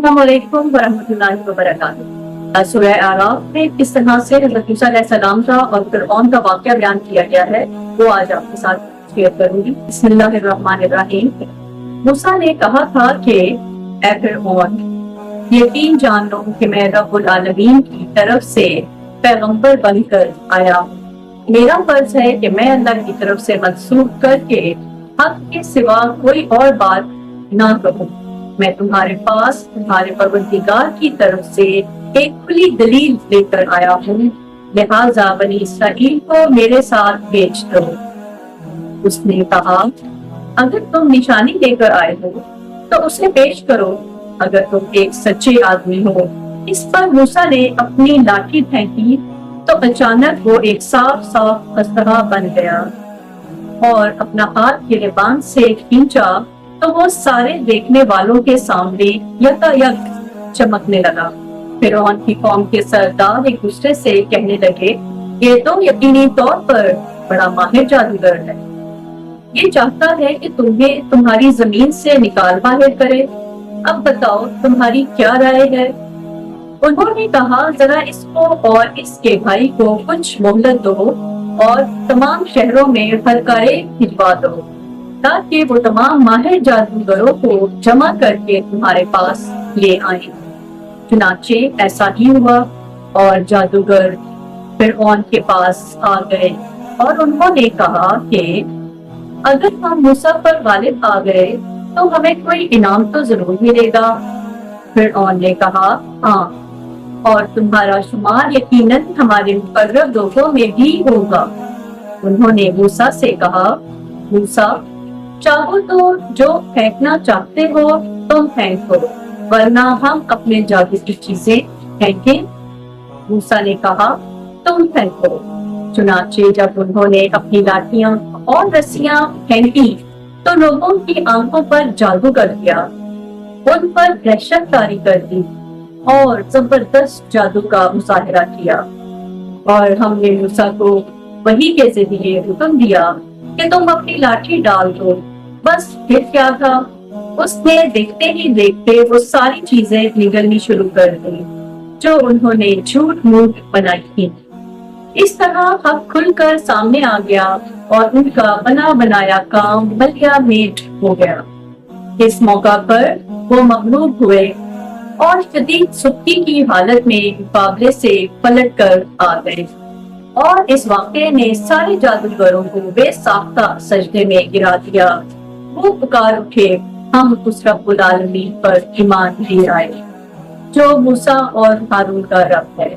अस्सलामुअलैकुम वरहमतुल्लाहि वबरकातुहू। सूरह आराफ में किस तरह से हज़रत मूसा अलैहिस्सलाम का और फिरऔन का वाक़या बयान किया गया है वो आज आपके साथ शेयर करूंगी। बिस्मिल्लाहिर्रहमानिर्रहीम। मूसा ने कहा था कि ऐ फिरऔन, यकीन जान लो कि मैं रब्बुल आलमीन की तरफ से पैगंबर बनकर आया हूँ। मेरा फर्ज है कि मैं अल्लाह की तरफ से मंसूब करके हक के सिवा कोई और बात ना कहूँ। मैं तुम्हारे पास तुम्हारे परवरदिगार की तरफ से एक खुली दलील लेकर आया हूँ, लिहाजा बनी इसराइल को मेरे साथ भेज दो। उसने कहा, अगर तुम निशानी लेकर आए हो तो उसे पेश करो, अगर तुम एक सच्चे आदमी हो। इस पर मूसा ने अपनी लाठी फेंकी तो अचानक वो एक साफ साफ खसरा बन गया और अपना हाथ गिरबान से खींचा तो वो सारे देखने वालों के सामने यकायक चमकने लगा। फिरौन की कौम के सरदार एक दूसरे से कहने लगे, ये तो यकीनी तौर पर बड़ा माहिर जादूगर है। ये चाहता है कि तुम्हें तुम्हारी जमीन से निकाल बाहर करे। अब बताओ तुम्हारी क्या राय है? उन्होंने कहा, जरा इसको और इसके भाई को कुछ मोहलत दो और तमाम शहरों में हलकाए भिजवा दो ताकि वो तमाम माहिर जादूगरों को जमा करके तुम्हारे पास ले आए। चुनाचे ऐसा ही हुआ और जादूगर फिरऔन के पास आ गए और उन्होंने कहा कि अगर हम मूसा पर गालिब आ गए तो हमें कोई इनाम तो जरूर मिलेगा। फिरऔन ने कहा, हाँ, और तुम्हारा शुमार यकीनन हमारे मुकर्रब लोगों में भी होगा। उन्होंने मूसा से कहा, मूसा, चाहो तो जो फेंकना चाहते हो तुम फेंको, वरना हम अपने जादू की चीजें फेंकें। मूसा ने कहा, तुम फेंको। चुनाचे जब उन्होंने अपनी लाठियां और रस्सियां फेंकी तो लोगों की आंखों पर जादू कर दिया, उन पर दहशत तारी कर दी और जबरदस्त जादू का मुजाहिरा किया। और हमने मूसा को वही के जरिए हुक्म दिया कि तुम अपनी लाठी डाल दो। बस फिर क्या था, उसने देखते ही देखते वो सारी चीजें निगलनी शुरू कर दी जो उन्होंने झूठ मूठ बनाई थी। इस तरह हक खुलकर सामने आ गया और उनका बना बनाया काम बलिया मेट हो गया। इस मौका पर वो मगलूब हुए और शदीद सुस्ती की हालत में मुकाबले से पलट कर आ गए और इस वाक़े ने सारे जादूगरों को बेसाख्ता सजदे में गिरा दिया। वो पुकार उठे, हम उस रब्बुल आलमीन पर ईमान ले आए जो मूसा और हारून का रब है।